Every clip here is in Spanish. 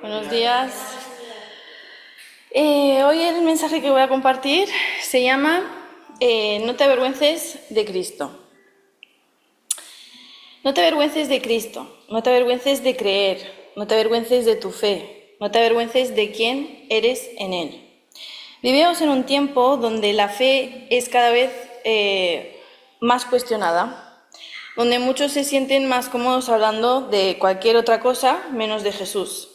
Buenos días. Hoy el mensaje que voy a compartir se llama No te avergüences de Cristo. No te avergüences de Cristo, no te avergüences de creer, no te avergüences de tu fe, no te avergüences de quién eres en Él. Vivimos en un tiempo donde la fe es cada vez más cuestionada, donde muchos se sienten más cómodos hablando de cualquier otra cosa menos de Jesús.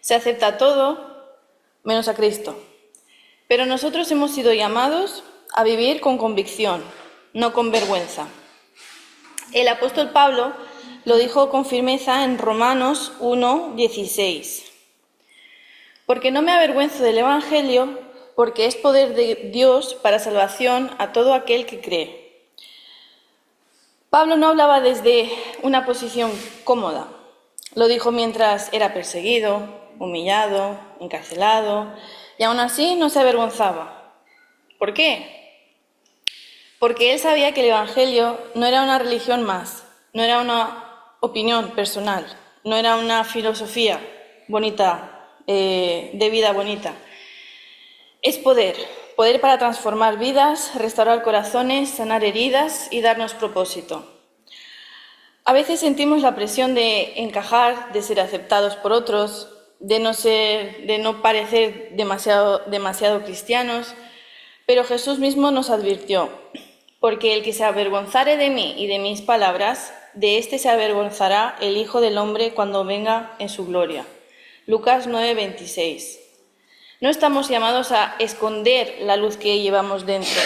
Se acepta todo menos a Cristo. Pero nosotros hemos sido llamados a vivir con convicción, no con vergüenza. El apóstol Pablo lo dijo con firmeza en Romanos 1:16. Porque no me avergüenzo del Evangelio, porque es poder de Dios para salvación a todo aquel que cree. Pablo no hablaba desde una posición cómoda. Lo dijo mientras era perseguido, humillado, encarcelado, y aún así no se avergonzaba. ¿Por qué? Porque él sabía que el Evangelio no era una religión más, no era una opinión personal, no era una filosofía bonita, de vida bonita. Es poder para transformar vidas, restaurar corazones, sanar heridas y darnos propósito. A veces sentimos la presión de encajar, de ser aceptados por otros, de no parecer demasiado cristianos, pero Jesús mismo nos advirtió: porque el que se avergonzare de mí y de mis palabras, de éste se avergonzará el Hijo del Hombre cuando venga en su gloria. Lucas 9:26. No estamos llamados a esconder la luz que llevamos dentro.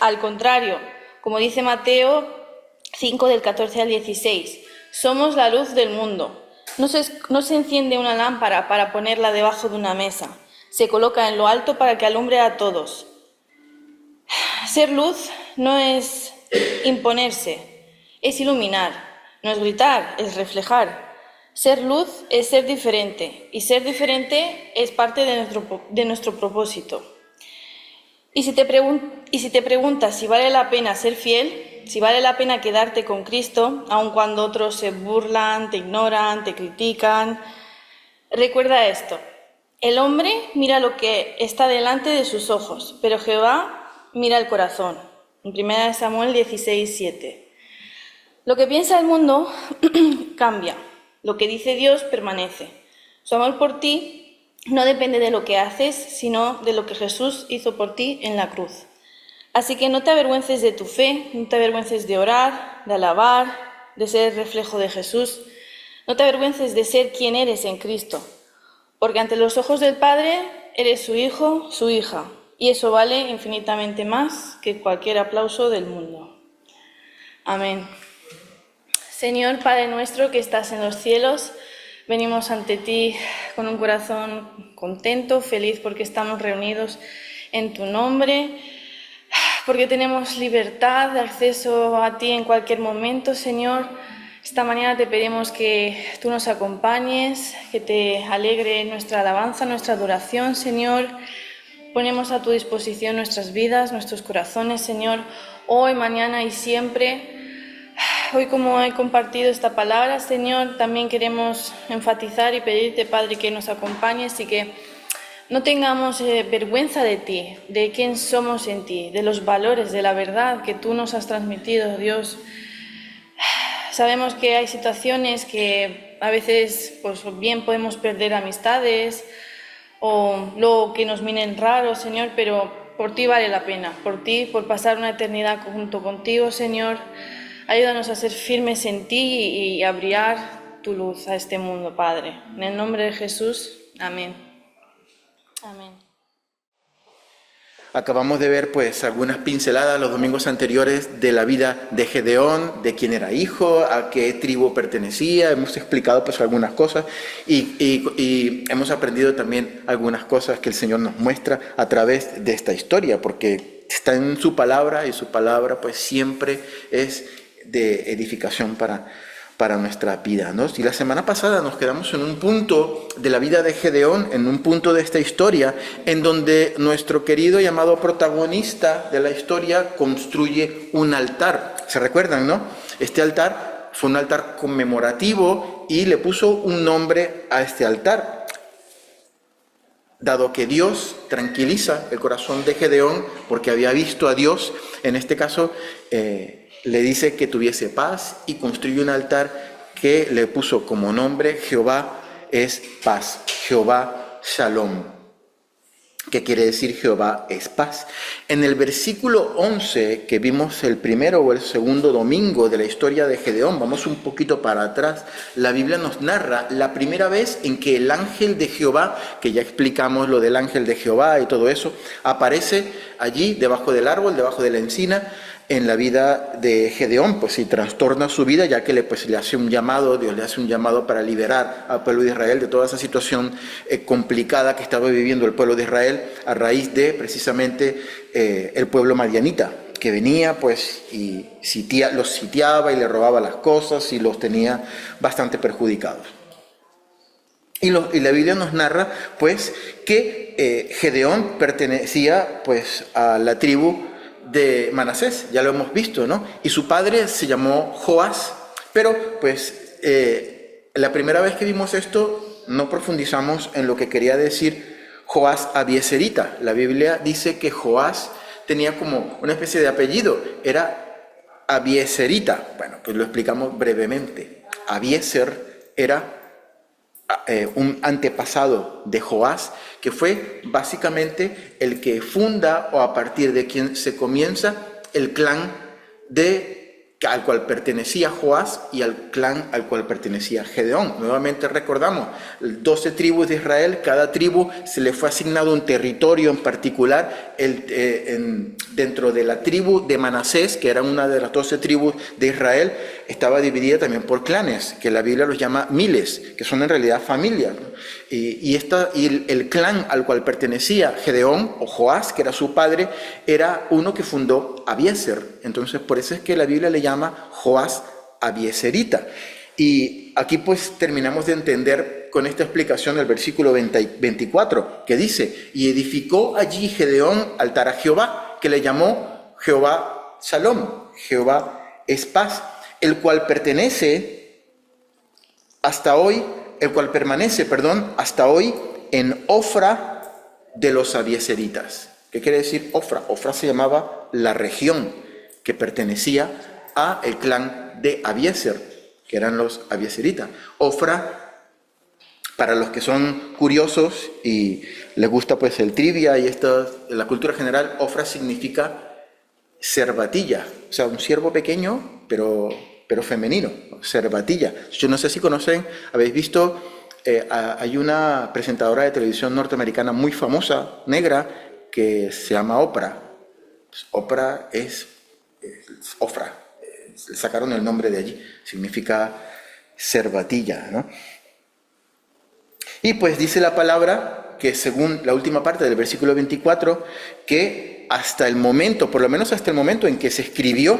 Al contrario, como dice Mateo 5 del 14 al 16, somos la luz del mundo. No se enciende una lámpara para ponerla debajo de una mesa. Se coloca en lo alto para que alumbre a todos. Ser luz no es imponerse, es iluminar. No es gritar, es reflejar. Ser luz es ser diferente, y ser diferente es parte de nuestro propósito. Y si te preguntas si vale la pena ser fiel, si vale la pena quedarte con Cristo, aun cuando otros se burlan, te ignoran, te critican, recuerda esto: el hombre mira lo que está delante de sus ojos, pero Jehová mira el corazón. En 1 Samuel 16:7. Lo que piensa el mundo cambia. Lo que dice Dios permanece. Su amor por ti no depende de lo que haces, sino de lo que Jesús hizo por ti en la cruz. Así que no te avergüences de tu fe, no te avergüences de orar, de alabar, de ser reflejo de Jesús. No te avergüences de ser quien eres en Cristo, porque ante los ojos del Padre eres su hijo, su hija, y eso vale infinitamente más que cualquier aplauso del mundo. Amén. Señor Padre nuestro que estás en los cielos, venimos ante ti con un corazón contento, feliz, porque estamos reunidos en tu nombre, porque tenemos libertad de acceso a ti en cualquier momento, Señor. Esta mañana te pedimos que tú nos acompañes, que te alegre nuestra alabanza, nuestra adoración, Señor. Ponemos a tu disposición nuestras vidas, nuestros corazones, Señor, hoy, mañana y siempre. Hoy, como he compartido esta palabra, Señor, también queremos enfatizar y pedirte, Padre, que nos acompañes y que no tengamos vergüenza de ti, de quién somos en ti, de los valores, de la verdad que tú nos has transmitido, Dios. Sabemos que hay situaciones que a veces, pues bien podemos perder amistades o luego que nos miren raros, Señor, pero por ti vale la pena, por ti, por pasar una eternidad junto contigo, Señor. Ayúdanos a ser firmes en ti y a brillar tu luz a este mundo, Padre. En el nombre de Jesús, amén. Amén. Acabamos de ver pues algunas pinceladas los domingos anteriores de la vida de Gedeón, de quién era hijo, a qué tribu pertenecía. Hemos explicado pues algunas cosas y hemos aprendido también algunas cosas que el Señor nos muestra a través de esta historia, porque está en su palabra y su palabra pues siempre es de edificación para nuestra vida, ¿no? Y la semana pasada nos quedamos en un punto de la vida de Gedeón, en un punto de esta historia, en donde nuestro querido y amado protagonista de la historia construye un altar. ¿Se recuerdan, no? Este altar fue un altar conmemorativo y le puso un nombre a este altar. dado que Dios tranquiliza el corazón de Gedeón, porque había visto a Dios, en este caso le dice que tuviese paz y construye un altar que le puso como nombre Jehová es paz, Jehová Shalom, que quiere decir Jehová es paz. En el versículo 11, que vimos el primero o el segundo domingo de la historia de Gedeón, vamos un poquito para atrás, la Biblia nos narra la primera vez en que el ángel de Jehová, que ya explicamos lo del ángel de Jehová y todo eso, aparece allí debajo del árbol, debajo de la encina, en la vida de Gedeón, pues y trastorna su vida, ya que le hace un llamado, Dios le hace un llamado para liberar al pueblo de Israel de toda esa situación complicada que estaba viviendo el pueblo de Israel a raíz de precisamente el pueblo madianita, que venía pues y los sitiaba y le robaba las cosas y los tenía bastante perjudicados. Y la Biblia nos narra pues que Gedeón pertenecía pues a la tribu de Manasés, ya lo hemos visto, ¿no? Y su padre se llamó Joás, pero pues la primera vez que vimos esto no profundizamos en lo que quería decir Joás Abieserita. La Biblia dice que Joás tenía como una especie de apellido, era Abieserita. Bueno, pues lo explicamos brevemente. Abieser era un antepasado de Joás, que fue básicamente el que funda o a partir de quien se comienza el clan al cual pertenecía Joás y al clan al cual pertenecía Gedeón. Nuevamente recordamos, 12 tribus de Israel, cada tribu se le fue asignado un territorio en particular. Dentro de la tribu de Manasés, que era una de las 12 tribus de Israel, estaba dividida también por clanes, que la Biblia los llama miles, que son en realidad familias, ¿no? Y el clan al cual pertenecía Gedeón o Joás, que era su padre, era uno que fundó Abieser. Entonces por eso es que la Biblia le llama Joás Abieserita. Y aquí pues terminamos de entender con esta explicación el versículo 24, que dice: y edificó allí Gedeón altar a Jehová, que le llamó Jehová Shalom, Jehová es paz, el cual permanece hasta hoy en Ofra de los Abieseritas. ¿Qué quiere decir Ofra? Ofra se llamaba la región que pertenecía a el clan de Abieser, que eran los Abieseritas. Ofra, para los que son curiosos y les gusta pues el trivia y la cultura general, Ofra significa cervatilla, o sea, un ciervo pequeño, pero femenino, cervatilla. Yo no sé si conocen, habéis visto, hay una presentadora de televisión norteamericana muy famosa, negra, que se llama Oprah. Oprah es Ofra, le sacaron el nombre de allí, significa cervatilla, ¿no? Y pues dice la palabra que según la última parte del versículo 24, que hasta el momento, por lo menos hasta el momento en que se escribió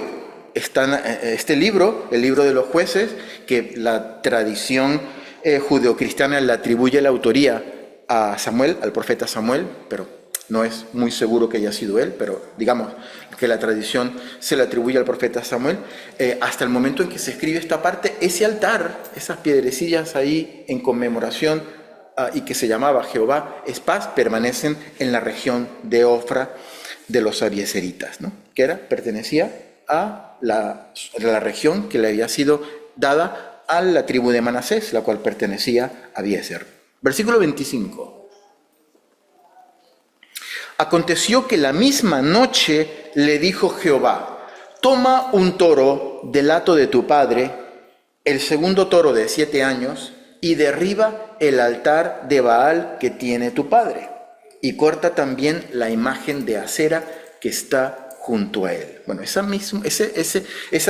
este libro, el libro de los jueces, que la tradición judeocristiana le atribuye la autoría a Samuel, al profeta Samuel, pero no es muy seguro que haya sido él, pero digamos que la tradición se le atribuye al profeta Samuel. Hasta el momento en que se escribe esta parte, ese altar, esas piedrecillas ahí en conmemoración y que se llamaba Jehová es paz, permanecen en la región de Ofra de los Abieseritas, ¿no? Que pertenecía a la región que le había sido dada a la tribu de Manasés, la cual pertenecía a Abieser. Versículo 25. Aconteció que la misma noche le dijo Jehová: toma un toro del hato de tu padre, el segundo toro de 7 años, y derriba el altar de Baal que tiene tu padre, y corta también la imagen de acera que está junto a él. Bueno, esa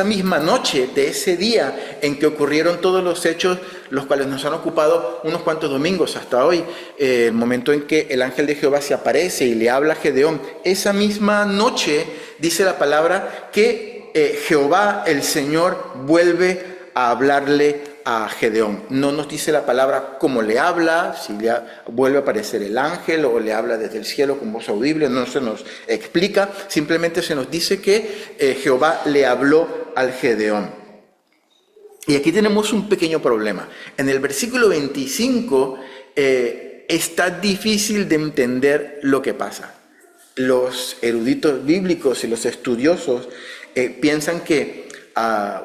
misma noche de ese día en que ocurrieron todos los hechos, los cuales nos han ocupado unos cuantos domingos hasta hoy, el momento en que el ángel de Jehová se aparece y le habla a Gedeón, esa misma noche dice la palabra que Jehová, el Señor, vuelve a hablarle a Gedeón. No nos dice la palabra cómo le habla, si le vuelve a aparecer el ángel o le habla desde el cielo con voz audible, no se nos explica, simplemente se nos dice que Jehová le habló al Gedeón. Y aquí tenemos un pequeño problema. En el versículo 25 está difícil de entender lo que pasa. Los eruditos bíblicos y los estudiosos piensan que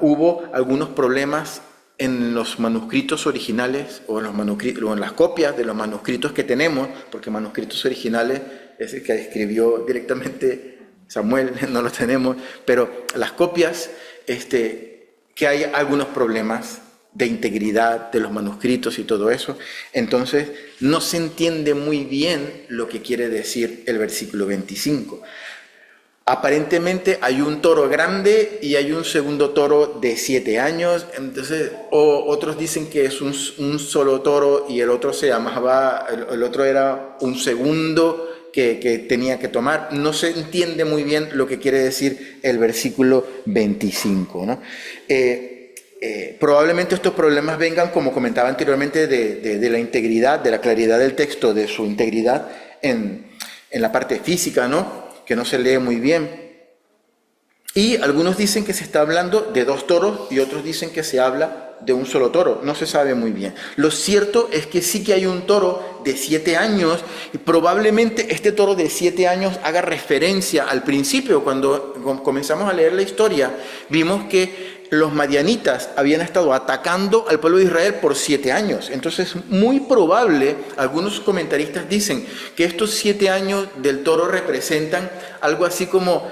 hubo algunos problemas en los manuscritos originales o en las copias de los manuscritos que tenemos, porque manuscritos originales es el que escribió directamente Samuel, no los tenemos, pero las copias, que hay algunos problemas de integridad de los manuscritos y todo eso, entonces no se entiende muy bien lo que quiere decir el versículo 25. Aparentemente hay un toro grande y hay un segundo toro de 7 años, entonces, otros dicen que es un solo toro y el otro se llamaba, el otro era un segundo que tenía que tomar. No se entiende muy bien lo que quiere decir el versículo 25, ¿no? Probablemente estos problemas vengan, como comentaba anteriormente, de la integridad, de la claridad del texto, de su integridad en la parte física, ¿no? Que no se lee muy bien. Y algunos dicen que se está hablando de 2 toros y otros dicen que se habla de un solo toro. No se sabe muy bien. Lo cierto es que sí que hay un toro de 7 años y probablemente este toro de 7 años haga referencia al principio. Cuando comenzamos a leer la historia, vimos que los madianitas habían estado atacando al pueblo de Israel por 7 años. Entonces, muy probable, algunos comentaristas dicen que estos 7 años del toro representan algo así como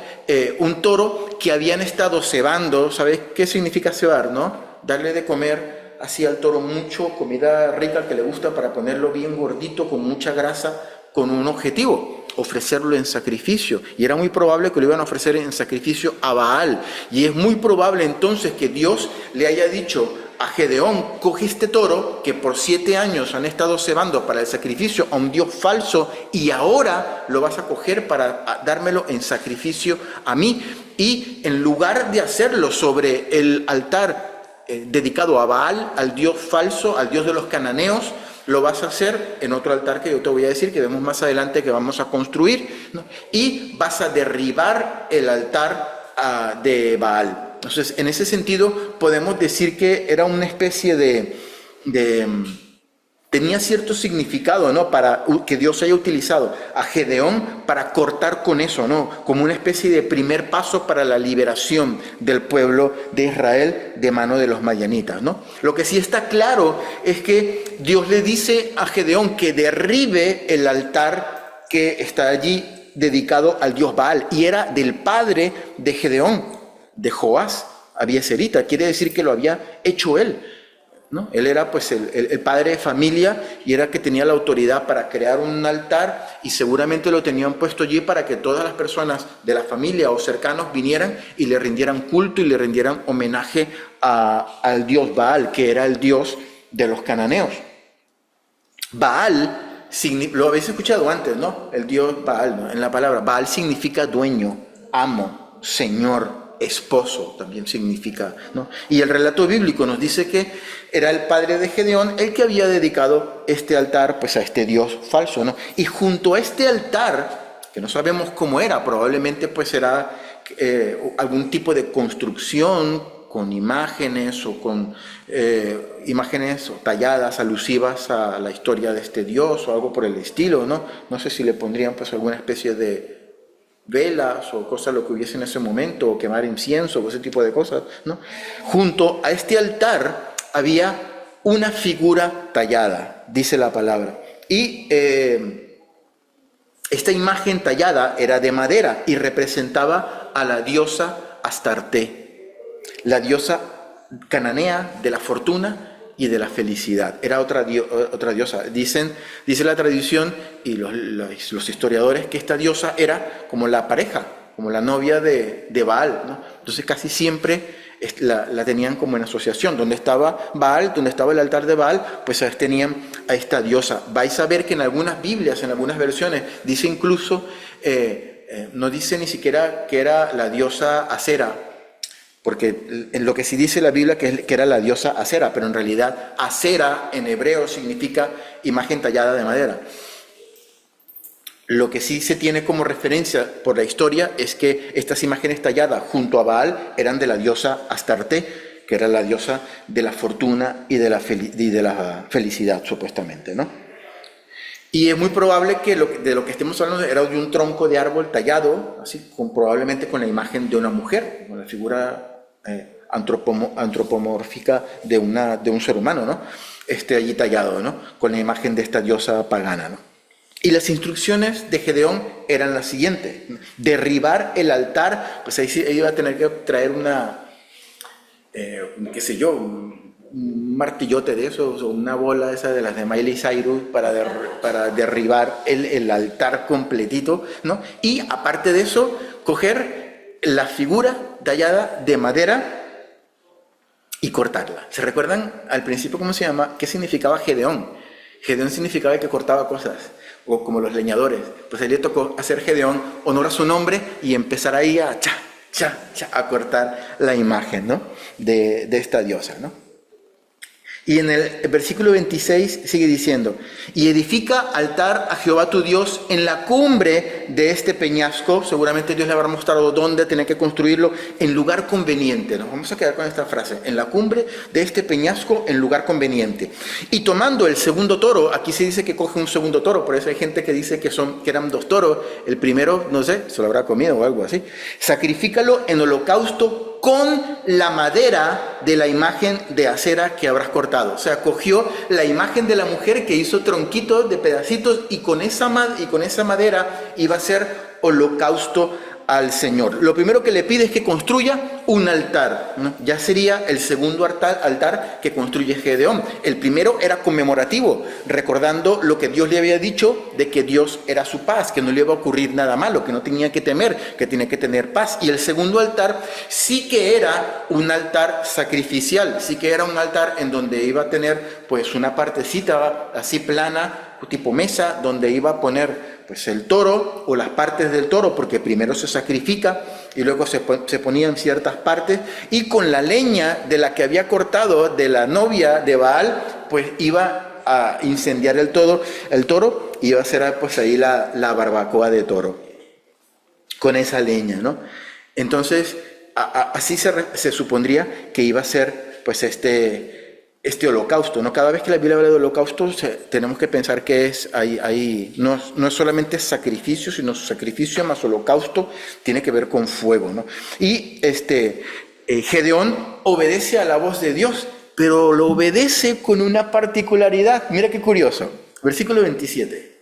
un toro que habían estado cebando. ¿Sabes qué significa cebar, no? Darle de comer así al toro mucho, comida rica que le gusta para ponerlo bien gordito, con mucha grasa, con un objetivo: ofrecerlo en sacrificio. Y era muy probable que lo iban a ofrecer en sacrificio a Baal. Y es muy probable entonces que Dios le haya dicho a Gedeón: coge este toro que por 7 años han estado cebando para el sacrificio a un Dios falso, y ahora lo vas a coger para dármelo en sacrificio a mí. Y en lugar de hacerlo sobre el altar dedicado a Baal, al Dios falso, al Dios de los cananeos, lo vas a hacer en otro altar que yo te voy a decir, que vemos más adelante que vamos a construir, ¿no? Y vas a derribar el altar de Baal. Entonces, en ese sentido, podemos decir que era una especie tenía cierto significado, ¿no? Para que Dios haya utilizado a Gedeón para cortar con eso, ¿no? Como una especie de primer paso para la liberación del pueblo de Israel de mano de los madianitas, ¿no? Lo que sí está claro es que Dios le dice a Gedeón que derribe el altar que está allí dedicado al dios Baal, y era del padre de Gedeón, de Joás, Abieserita. Quiere decir que lo había hecho él, ¿no? Él era pues el padre de familia, y era que tenía la autoridad para crear un altar, y seguramente lo tenían puesto allí para que todas las personas de la familia o cercanos vinieran y le rindieran culto y le rindieran homenaje al dios Baal, que era el dios de los cananeos. Baal, lo habéis escuchado antes, ¿no? El dios Baal, ¿no? En la palabra Baal significa dueño, amo, señor, esposo también significa, ¿no? Y el relato bíblico nos dice que era el padre de Gedeón el que había dedicado este altar pues a este dios falso, ¿no? Y junto a este altar, que no sabemos cómo era, probablemente pues era algún tipo de construcción con imágenes o con imágenes talladas alusivas a la historia de este dios o algo por el estilo, ¿no? No sé si le pondrían pues alguna especie de velas o cosas lo que hubiese en ese momento, o quemar incienso o ese tipo de cosas, ¿no? Junto a este altar había una figura tallada, dice la palabra, y esta imagen tallada era de madera y representaba a la diosa Astarte, la diosa cananea de la fortuna y de la felicidad. Era otra diosa. Dice la tradición y los historiadores que esta diosa era como la pareja, como la novia de Baal, ¿no? Entonces casi siempre la tenían como en asociación. Donde estaba Baal, donde estaba el altar de Baal, pues tenían a esta diosa. Vais a ver que en algunas Biblias, en algunas versiones, dice incluso, no dice ni siquiera que era la diosa Acera, porque en lo que sí dice la Biblia que era la diosa Acera, pero en realidad Acera en hebreo significa imagen tallada de madera. Lo que sí se tiene como referencia por la historia es que estas imágenes talladas junto a Baal eran de la diosa Astarte, que era la diosa de la fortuna y de la felicidad, supuestamente, ¿no? Y es muy probable que de lo que estemos hablando era de un tronco de árbol tallado, así, probablemente con la imagen de una mujer, con la figura antropomórfica de un ser humano, ¿no? Allí tallado, ¿no? Con la imagen de esta diosa pagana, ¿no? Y las instrucciones de Gedeón eran las siguientes: derribar el altar, pues ahí sí iba a tener que traer qué sé yo, un martillote de esos, o una bola esa de las de Miley Cyrus para derribar el altar completito, ¿no? Y aparte de eso, coger la figura tallada de madera y cortarla. ¿Se recuerdan al principio cómo se llama? ¿Qué significaba Gedeón? Gedeón significaba el que cortaba cosas, o como los leñadores. Pues a él le tocó hacer Gedeón, honor a su nombre, y empezar ahí a cortar la imagen, ¿no? de esta diosa, ¿no? Y en el versículo 26 sigue diciendo: y edifica altar a Jehová tu Dios en la cumbre de este peñasco. Seguramente Dios le habrá mostrado dónde tener que construirlo, en lugar conveniente. Nos vamos a quedar con esta frase: en la cumbre de este peñasco, en lugar conveniente. Y tomando el segundo toro, aquí se dice que coge un segundo toro, por eso hay gente que dice que eran 2 toros. El primero, no sé, se lo habrá comido o algo así. Sacrifícalo en holocausto con la madera de la imagen de acera que habrás cortado. O sea, cogió la imagen de la mujer que hizo tronquitos de pedacitos, y con esa madera iba a hacer holocausto al Señor. Lo primero que le pide es que construya un altar, ¿no? Ya sería el segundo altar que construye Gedeón. El primero era conmemorativo, recordando lo que Dios le había dicho de que Dios era su paz, que no le iba a ocurrir nada malo, que no tenía que temer, que tenía que tener paz. Y el segundo altar sí que era un altar sacrificial, sí que era un altar en donde iba a tener pues una partecita así plana, tipo mesa, donde iba a poner pues el toro o las partes del toro, porque primero se sacrifica y luego se ponían ciertas partes, y con la leña de la que había cortado de la novia de Baal, pues iba a incendiar el toro, y iba a hacer pues ahí la barbacoa de toro con esa leña, ¿no? Entonces así se supondría que iba a ser pues este holocausto, ¿no? Cada vez que la Biblia habla de holocausto, tenemos que pensar que no es solamente sacrificio, sino sacrificio más holocausto, tiene que ver con fuego, ¿no? Y Gedeón obedece a la voz de Dios, pero lo obedece con una particularidad. Mira qué curioso. Versículo 27.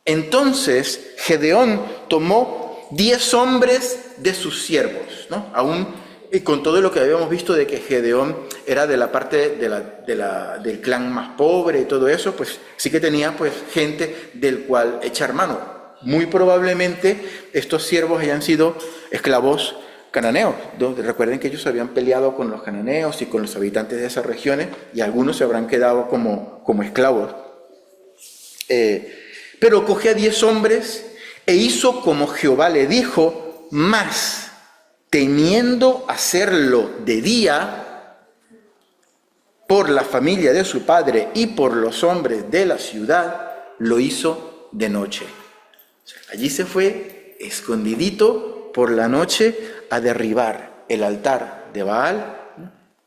Entonces Gedeón tomó 10 hombres de sus siervos, ¿no? Y con todo lo que habíamos visto de que Gedeón era de la parte del clan más pobre y todo eso, pues sí que tenía pues gente del cual echar mano. Muy probablemente estos siervos hayan sido esclavos cananeos. Recuerden que ellos habían peleado con los cananeos y con los habitantes de esas regiones, y algunos se habrán quedado como esclavos. Pero cogió a 10 hombres e hizo como Jehová le dijo, más temiendo hacerlo de día por la familia de su padre y por los hombres de la ciudad, lo hizo de noche. O sea, allí se fue escondidito por la noche a derribar el altar de Baal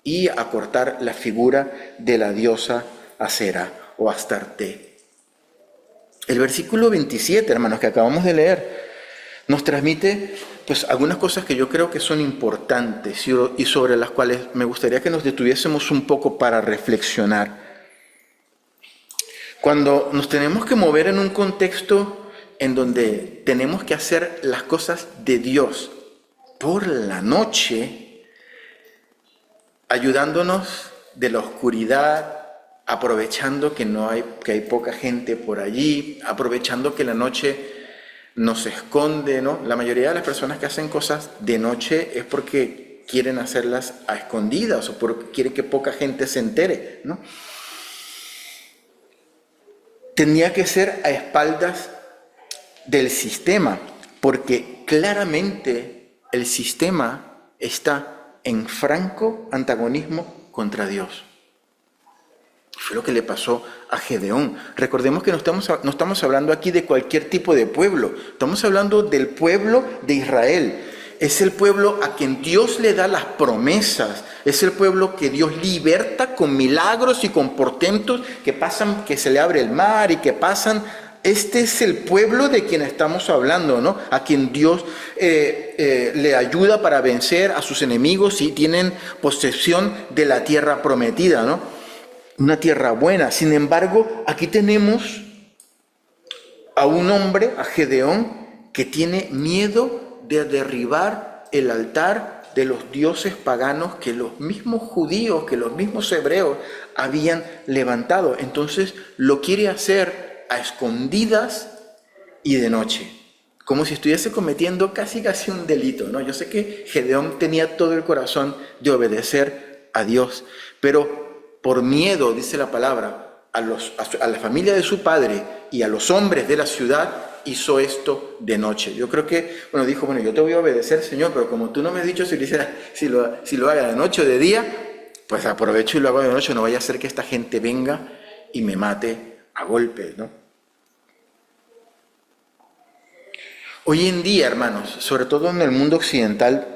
y a cortar la figura de la diosa Acera o Astarte. El versículo 27, hermanos, que acabamos de leer, nos transmite pues algunas cosas que yo creo que son importantes y sobre las cuales me gustaría que nos detuviésemos un poco para reflexionar. Cuando nos tenemos que mover en un contexto en donde tenemos que hacer las cosas de Dios por la noche, ayudándonos de la oscuridad, aprovechando que hay poca gente por allí, aprovechando que la noche nos esconde, ¿no? La mayoría de las personas que hacen cosas de noche es porque quieren hacerlas a escondidas o porque quieren que poca gente se entere, ¿no? Tenía que ser a espaldas del sistema, porque claramente el sistema está en franco antagonismo contra Dios. Fue lo que le pasó a Gedeón. Recordemos que no estamos hablando aquí de cualquier tipo de pueblo. Estamos hablando del pueblo de Israel. Es el pueblo a quien Dios le da las promesas. Es el pueblo que Dios liberta con milagros y con portentos que pasan, que se le abre el mar y que pasan Este es el pueblo de quien estamos hablando, ¿no? A quien Dios le ayuda para vencer a sus enemigos y tienen posesión de la tierra prometida, ¿no? Una tierra buena. Sin embargo, aquí tenemos a un hombre, a Gedeón, que tiene miedo de derribar el altar de los dioses paganos que los mismos judíos, que los mismos hebreos habían levantado. Entonces lo quiere hacer a escondidas y de noche, como si estuviese cometiendo casi un delito, ¿no? Yo sé que Gedeón tenía todo el corazón de obedecer a Dios, pero por miedo, dice la palabra, a la familia de su padre y a los hombres de la ciudad, hizo esto de noche. Yo creo que, dijo, yo te voy a obedecer, Señor, pero como tú no me has dicho si lo haga de noche o de día, pues aprovecho y lo hago de noche, no vaya a ser que esta gente venga y me mate a golpes, ¿no? Hoy en día, hermanos, sobre todo en el mundo occidental,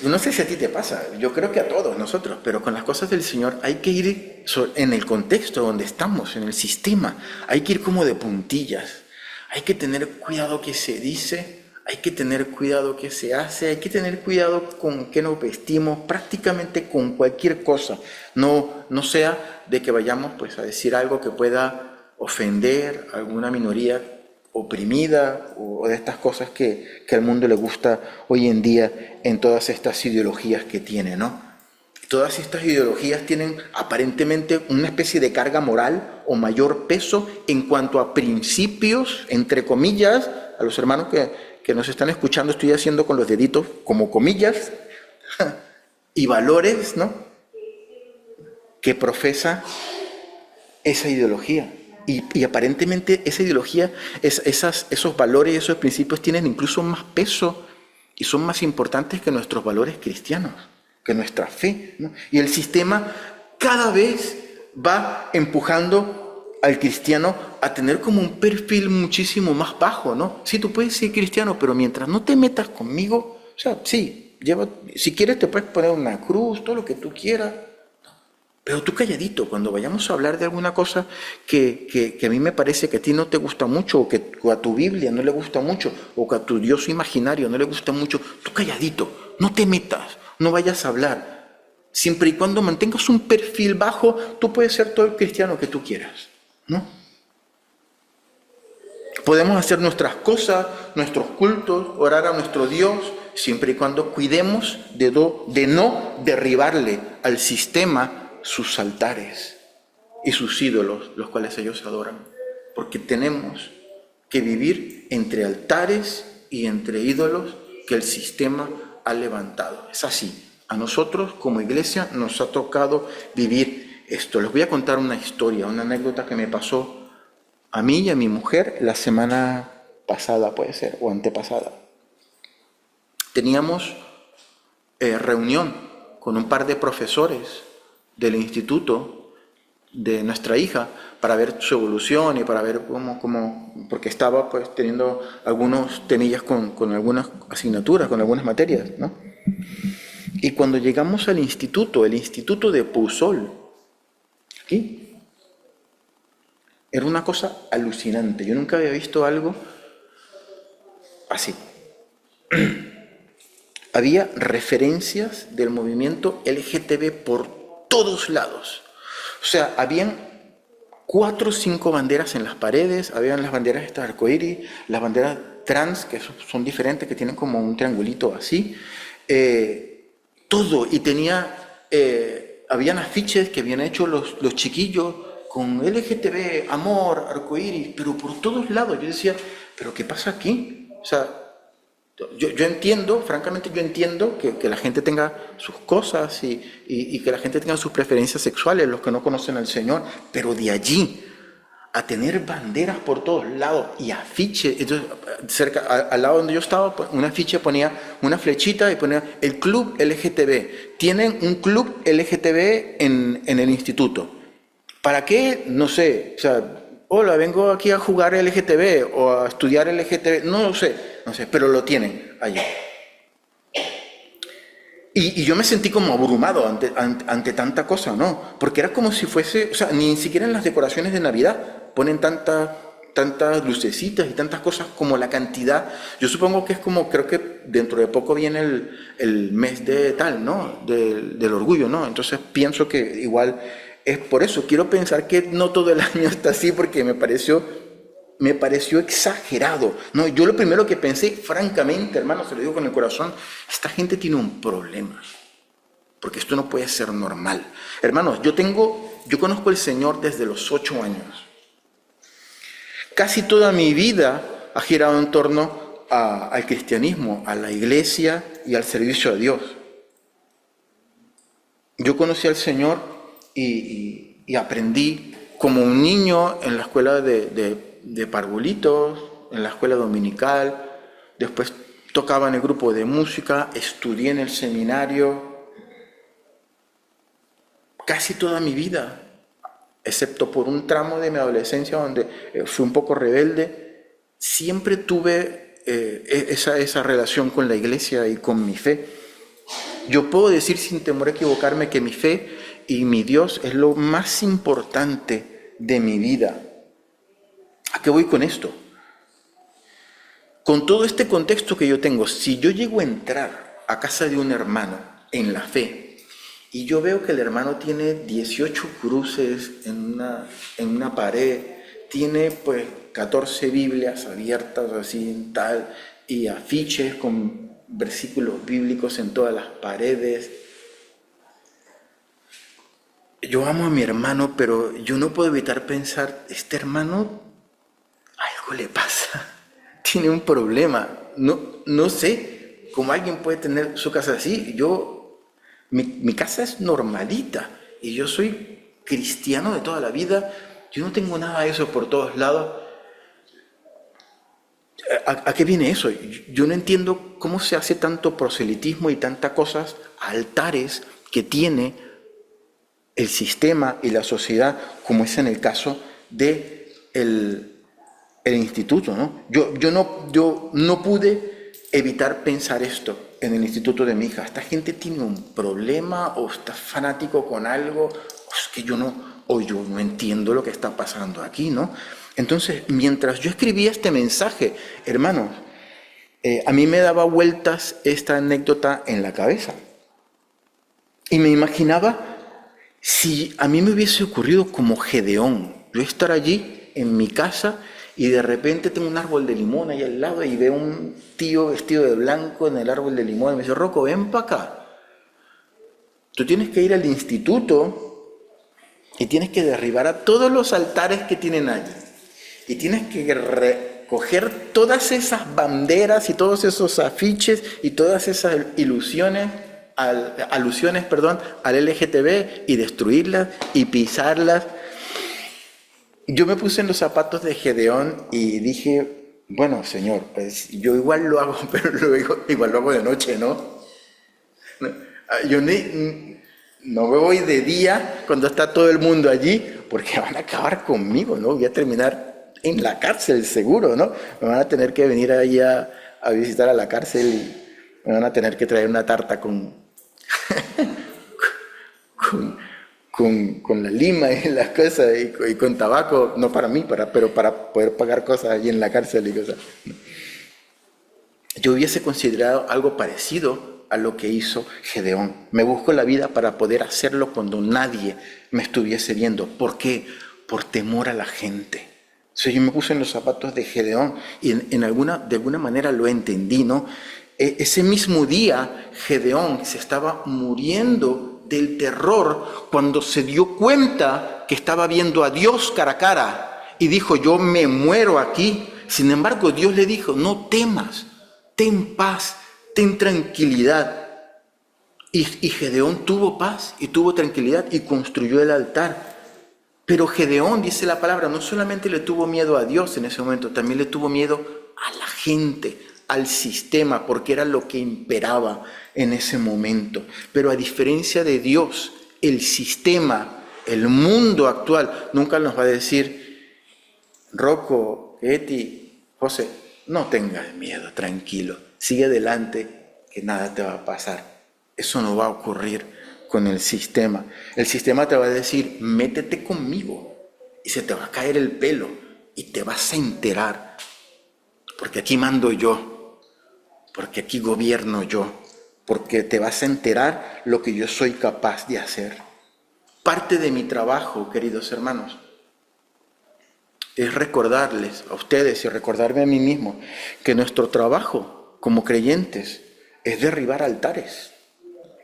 no sé si a ti te pasa, yo creo que a todos nosotros, pero con las cosas del Señor hay que ir en el contexto donde estamos, en el sistema, hay que ir como de puntillas, hay que tener cuidado que se dice, hay que tener cuidado que se hace, hay que tener cuidado con qué nos vestimos, prácticamente con cualquier cosa, no sea de que vayamos pues a decir algo que pueda ofender a alguna minoría oprimida o de estas cosas que al mundo le gusta hoy en día en todas estas ideologías que tiene, ¿no? Todas estas ideologías tienen aparentemente una especie de carga moral o mayor peso en cuanto a principios, entre comillas, a los hermanos que nos están escuchando, estoy haciendo con los deditos como comillas, y valores, ¿no?, que profesa esa ideología. Y aparentemente esa ideología, esos valores y esos principios tienen incluso más peso y son más importantes que nuestros valores cristianos, que nuestra fe, ¿no? Y el sistema cada vez va empujando al cristiano a tener como un perfil muchísimo más bajo, ¿no? Sí, tú puedes ser cristiano, pero mientras no te metas conmigo, o sea, sí, si quieres te puedes poner una cruz, todo lo que tú quieras, pero tú calladito, cuando vayamos a hablar de alguna cosa que a mí me parece que a ti no te gusta mucho, o a tu Biblia no le gusta mucho, o que a tu Dios imaginario no le gusta mucho, tú calladito, no te metas, no vayas a hablar. Siempre y cuando mantengas un perfil bajo, tú puedes ser todo el cristiano que tú quieras, ¿no? Podemos hacer nuestras cosas, nuestros cultos, orar a nuestro Dios, siempre y cuando cuidemos de no derribarle al sistema sus altares y sus ídolos, los cuales ellos adoran. Porque tenemos que vivir entre altares y entre ídolos que el sistema ha levantado. Es así. A nosotros como iglesia nos ha tocado vivir esto. Les voy a contar una historia, una anécdota que me pasó a mí y a mi mujer la semana pasada, puede ser, o antepasada. Teníamos reunión con un par de profesores del instituto de nuestra hija para ver su evolución y para ver cómo porque estaba pues teniendo algunos temillas con algunas asignaturas, con algunas materias, ¿no? Y cuando llegamos al instituto, el instituto de Pousol, aquí, era una cosa alucinante. Yo nunca había visto algo así. Había referencias del movimiento LGTB por todos lados. O sea, habían 4 o 5 banderas en las paredes, habían las banderas estas arcoíris, las banderas trans, que son diferentes, que tienen como un triangulito así, todo, y habían afiches que habían hecho los chiquillos con LGTB, amor, arcoíris, pero por todos lados. Yo decía, ¿pero qué pasa aquí? O sea, yo entiendo, francamente yo entiendo que la gente tenga sus cosas y que la gente tenga sus preferencias sexuales, los que no conocen al Señor, pero de allí a tener banderas por todos lados y afiches, entonces al lado donde yo estaba, un afiche ponía una flechita y ponía el club LGTB. Tienen un club LGTB en el instituto. ¿Para qué? No sé, o sea, hola, vengo aquí a jugar LGTB o a estudiar LGTB, no sé, pero lo tienen allí. Y yo me sentí como abrumado ante tanta cosa, ¿no? Porque era como si fuese, o sea, ni siquiera en las decoraciones de Navidad ponen tantas lucecitas y tantas cosas como la cantidad. Yo supongo que es como, creo que dentro de poco viene el mes de tal, ¿no? Del orgullo, ¿no? Entonces pienso que igual es por eso. Quiero pensar que no todo el año está así porque me pareció exagerado, ¿no? Yo lo primero que pensé, francamente, hermano, se lo digo con el corazón, esta gente tiene un problema, porque esto no puede ser normal. Hermanos, yo conozco al Señor desde los 8 años. Casi toda mi vida ha girado en torno al cristianismo, a la iglesia y al servicio a Dios. Yo conocí al Señor y aprendí como un niño en la escuela de parvulitos, en la escuela dominical, después tocaba en el grupo de música, estudié en el seminario, casi toda mi vida, excepto por un tramo de mi adolescencia donde fui un poco rebelde, siempre tuve esa relación con la iglesia y con mi fe. Yo puedo decir sin temor a equivocarme que mi fe y mi Dios es lo más importante de mi vida. ¿A qué voy con esto? Con todo este contexto que yo tengo, si yo llego a entrar a casa de un hermano en la fe y yo veo que el hermano tiene 18 cruces en una pared, tiene pues 14 Biblias abiertas así tal, y afiches con versículos bíblicos en todas las paredes. Yo amo a mi hermano, pero yo no puedo evitar pensar, este hermano algo le pasa, tiene un problema. No sé cómo alguien puede tener su casa así. Mi casa es normalita y yo soy cristiano de toda la vida. Yo no tengo nada de eso por todos lados. ¿A qué viene eso? Yo no entiendo cómo se hace tanto proselitismo y tantas cosas, altares que tiene el sistema y la sociedad, como es en el caso de el instituto, ¿no? Yo no pude evitar pensar esto en el instituto de mi hija. Esta gente tiene un problema o está fanático con algo, o es que yo no entiendo lo que está pasando aquí, ¿no? Entonces, mientras yo escribía este mensaje, hermanos, a mí me daba vueltas esta anécdota en la cabeza. Y me imaginaba si a mí me hubiese ocurrido como Gedeón, yo estar allí en mi casa y de repente tengo un árbol de limón ahí al lado y veo un tío vestido de blanco en el árbol de limón y me dice, Rocco, ven para acá. Tú tienes que ir al instituto y tienes que derribar a todos los altares que tienen allí. Y tienes que recoger todas esas banderas y todos esos afiches y todas esas alusiones al LGTB y destruirlas y pisarlas. Yo me puse en los zapatos de Gedeón y dije, bueno, Señor, pues yo igual lo hago, pero igual lo hago de noche, ¿no? Yo no me voy de día cuando está todo el mundo allí, porque van a acabar conmigo, ¿no? Voy a terminar en la cárcel, seguro, ¿no? Me van a tener que venir ahí a visitar a la cárcel y me van a tener que traer una tarta con la lima y las cosas y con tabaco, no para mí, pero para poder pagar cosas allí en la cárcel y cosas. Yo hubiese considerado algo parecido a lo que hizo Gedeón. Me busco la vida para poder hacerlo cuando nadie me estuviese viendo. ¿Por qué? Por temor a la gente. Yo me puse en los zapatos de Gedeón y de alguna manera lo entendí, ¿no? Ese mismo día, Gedeón se estaba muriendo del terror cuando se dio cuenta que estaba viendo a Dios cara a cara y dijo, yo me muero aquí. Sin embargo, Dios le dijo, no temas, ten paz, ten tranquilidad. Y Gedeón tuvo paz y tuvo tranquilidad y construyó el altar. Pero Gedeón, dice la palabra, no solamente le tuvo miedo a Dios en ese momento, también le tuvo miedo a la gente, al sistema, porque era lo que imperaba en ese momento. Pero a diferencia de Dios, el sistema, el mundo actual, nunca nos va a decir, Rocco, Eti, José, no tengas miedo, tranquilo, sigue adelante, que nada te va a pasar. Eso no va a ocurrir con el sistema. El sistema te va a decir, métete conmigo y se te va a caer el pelo y te vas a enterar, porque aquí mando yo, porque aquí gobierno yo, porque te vas a enterar lo que yo soy capaz de hacer. Parte de mi trabajo, queridos hermanos, es recordarles a ustedes y recordarme a mí mismo que nuestro trabajo como creyentes es derribar altares,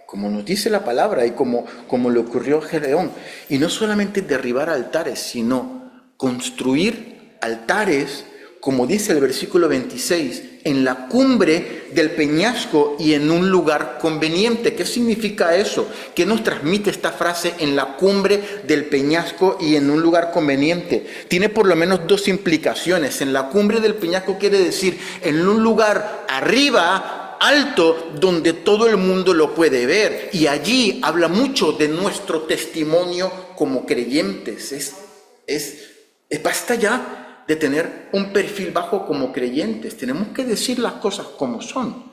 como nos dice la palabra y como le ocurrió a Gedeón. Y no solamente derribar altares, sino construir altares, como dice el versículo 26, en la cumbre del peñasco y en un lugar conveniente. ¿Qué significa eso? ¿Qué nos transmite esta frase, en la cumbre del peñasco y en un lugar conveniente? Tiene por lo menos dos implicaciones. En la cumbre del peñasco quiere decir en un lugar arriba, alto, donde todo el mundo lo puede ver. Y allí habla mucho de nuestro testimonio como creyentes. Basta ya de tener un perfil bajo como creyentes. Tenemos que decir las cosas como son,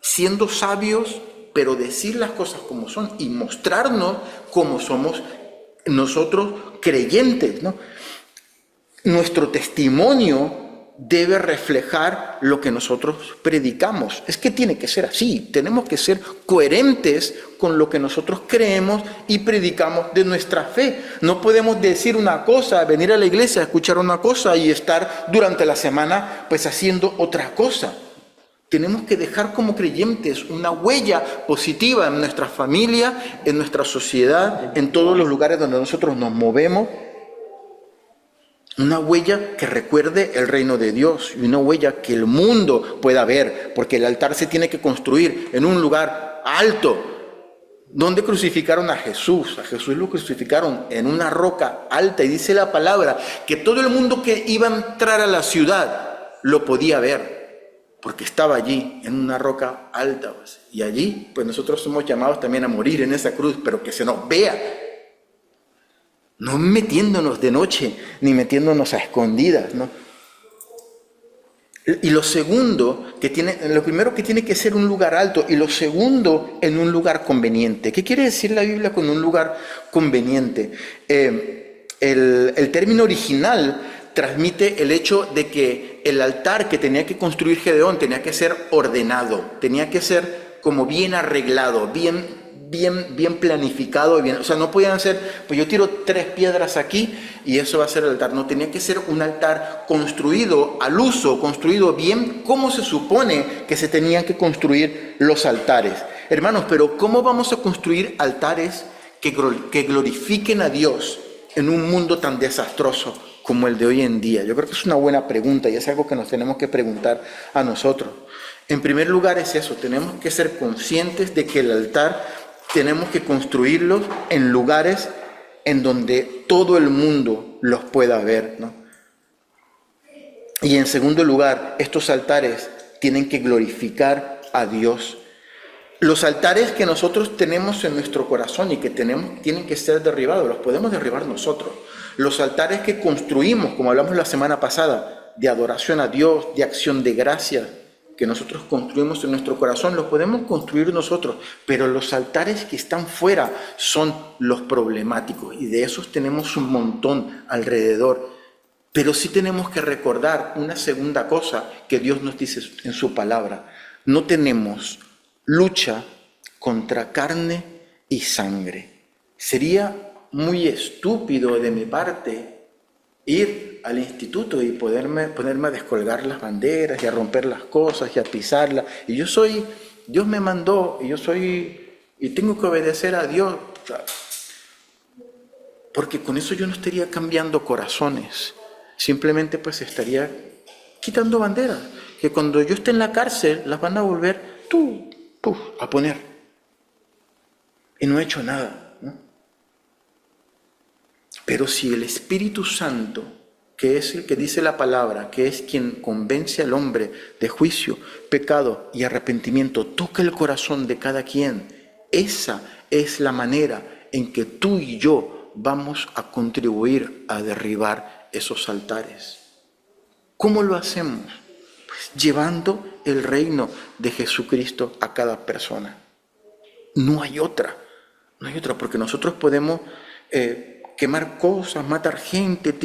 siendo sabios, pero decir las cosas como son y mostrarnos como somos nosotros creyentes, ¿no? Nuestro testimonio debe reflejar lo que nosotros predicamos. Es que tiene que ser así. Tenemos que ser coherentes con lo que nosotros creemos y predicamos de nuestra fe. No podemos decir una cosa, venir a la iglesia, escuchar una cosa y estar durante la semana pues haciendo otra cosa. Tenemos que dejar como creyentes una huella positiva en nuestra familia, en nuestra sociedad, en todos los lugares donde nosotros nos movemos. Una huella que recuerde el reino de Dios y una huella que el mundo pueda ver, porque el altar se tiene que construir en un lugar alto. ¿Dónde crucificaron a Jesús? A Jesús lo crucificaron en una roca alta, y dice la palabra que todo el mundo que iba a entrar a la ciudad lo podía ver, porque estaba allí en una roca alta. Y allí pues nosotros somos llamados también a morir en esa cruz, pero que se nos vea. No metiéndonos de noche, ni metiéndonos a escondidas, ¿no? Y lo primero que tiene que ser un lugar alto, y lo segundo, en un lugar conveniente. ¿Qué quiere decir la Biblia con un lugar conveniente? El término original transmite el hecho de que el altar que tenía que construir Gedeón tenía que ser ordenado, tenía que ser como bien arreglado, bien planificado, o sea, no podían ser, pues yo tiro 3 piedras aquí y eso va a ser el altar. No, tenía que ser un altar construido al uso, construido bien, como se supone que se tenían que construir los altares. Hermanos, pero ¿cómo vamos a construir altares que glorifiquen a Dios en un mundo tan desastroso como el de hoy en día? Yo creo que es una buena pregunta y es algo que nos tenemos que preguntar a nosotros. En primer lugar es eso, tenemos que ser conscientes de que el altar tenemos que construirlos en lugares en donde todo el mundo los pueda ver, ¿no? Y en segundo lugar, estos altares tienen que glorificar a Dios. Los altares que nosotros tenemos en nuestro corazón y que tienen que ser derribados, los podemos derribar nosotros. Los altares que construimos, como hablamos la semana pasada, de adoración a Dios, de acción de gracias, que nosotros construimos en nuestro corazón, los podemos construir nosotros, pero los altares que están fuera son los problemáticos, y de esos tenemos un montón alrededor. Pero sí tenemos que recordar una segunda cosa que Dios nos dice en su palabra: no tenemos lucha contra carne y sangre. Sería muy estúpido de mi parte ir al instituto y ponerme a descolgar las banderas y a romper las cosas y a pisarlas. Y Dios me mandó y tengo que obedecer a Dios. Porque con eso yo no estaría cambiando corazones. Simplemente pues estaría quitando banderas, que cuando yo esté en la cárcel las van a volver a poner. Y no he hecho nada, ¿no? Pero si el Espíritu Santo, que es el que dice la palabra, que es quien convence al hombre de juicio, pecado y arrepentimiento, toca el corazón de cada quien, esa es la manera en que tú y yo vamos a contribuir a derribar esos altares. ¿Cómo lo hacemos? Pues llevando el reino de Jesucristo a cada persona. No hay otra, porque nosotros podemos quemar cosas, matar gente,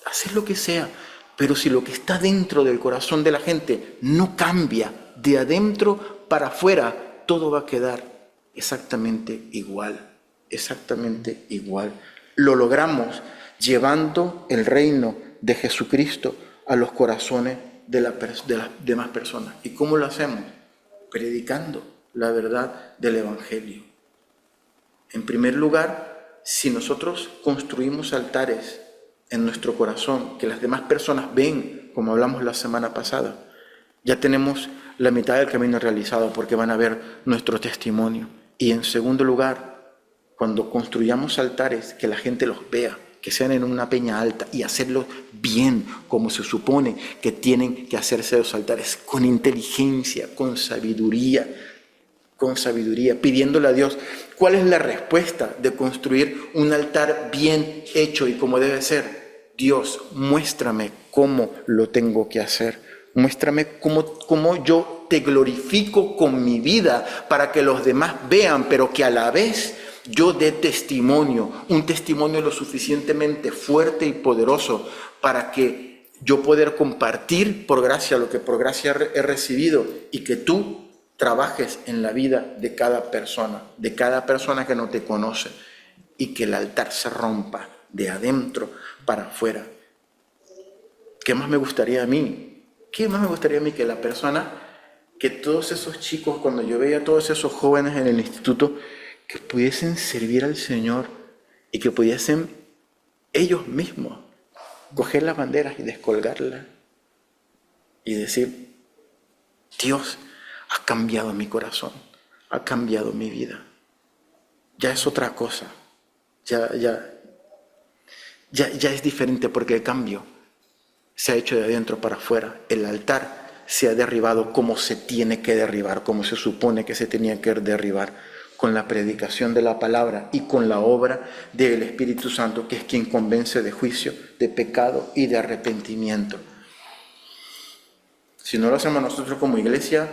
hacer lo que sea, pero si lo que está dentro del corazón de la gente no cambia, de adentro para afuera, todo va a quedar exactamente igual. Lo logramos llevando el reino de Jesucristo a los corazones de las demás personas. ¿Y cómo lo hacemos? Predicando la verdad del Evangelio. En primer lugar, si nosotros construimos altares en nuestro corazón, que las demás personas ven, como hablamos la semana pasada, ya tenemos la mitad del camino realizado, porque van a ver nuestro testimonio. Y en segundo lugar, cuando construyamos altares, que la gente los vea, que sean en una peña alta, y hacerlos bien, como se supone que tienen que hacerse los altares, con inteligencia, con sabiduría, pidiéndole a Dios cuál es la respuesta de construir un altar bien hecho y como debe ser. Dios, muéstrame cómo lo tengo que hacer. Muéstrame cómo yo te glorifico con mi vida para que los demás vean, pero que a la vez yo dé testimonio, un testimonio lo suficientemente fuerte y poderoso para que yo poder compartir por gracia lo que por gracia he recibido y que tú trabajes en la vida de cada persona que no te conoce, y que el altar se rompa de adentro para afuera. ¿Qué más me gustaría a mí? ¿Qué más me gustaría a mí que la persona, que todos esos chicos, cuando yo veía a todos esos jóvenes en el instituto, que pudiesen servir al Señor y que pudiesen ellos mismos coger las banderas y descolgarlas y decir: Dios ha cambiado mi corazón, ha cambiado mi vida. Ya es otra cosa, ya es diferente, porque el cambio se ha hecho de adentro para afuera. El altar se ha derribado como se tiene que derribar, como se supone que se tenía que derribar, con la predicación de la palabra y con la obra del Espíritu Santo, que es quien convence de juicio, de pecado y de arrepentimiento. Si no lo hacemos nosotros como iglesia,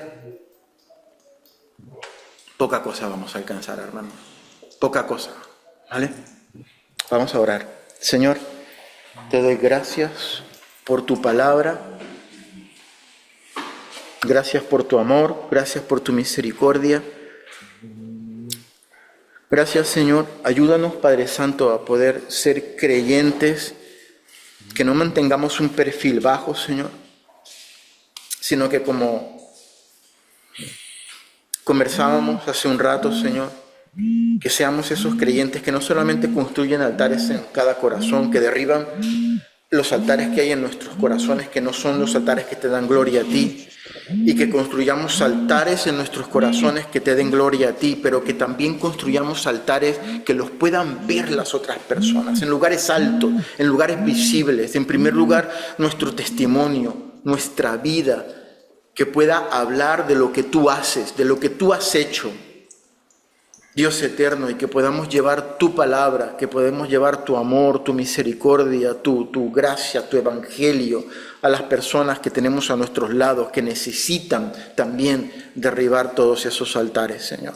poca cosa vamos a alcanzar, hermanos. Poca cosa, ¿vale? Vamos a orar. Señor, te doy gracias por tu palabra. Gracias por tu amor. Gracias por tu misericordia. Gracias, Señor. Ayúdanos, Padre Santo, a poder ser creyentes, que no mantengamos un perfil bajo, Señor, sino que, como conversábamos hace un rato, Señor, que seamos esos creyentes que no solamente construyen altares en cada corazón, que derriban los altares que hay en nuestros corazones, que no son los altares que te dan gloria a ti, y que construyamos altares en nuestros corazones que te den gloria a ti, pero que también construyamos altares que los puedan ver las otras personas, en lugares altos, en lugares visibles. En primer lugar, nuestro testimonio, nuestra vida, que pueda hablar de lo que tú haces, de lo que tú has hecho, Dios eterno, y que podamos llevar tu palabra, que podamos llevar tu amor, tu misericordia, tu gracia, tu evangelio a las personas que tenemos a nuestros lados, que necesitan también derribar todos esos altares, Señor.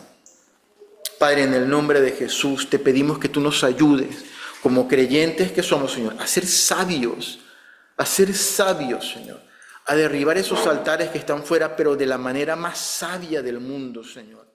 Padre, en el nombre de Jesús, te pedimos que tú nos ayudes, como creyentes que somos, Señor, a ser sabios, Señor, a derribar esos altares que están fuera, pero de la manera más sabia del mundo, Señor.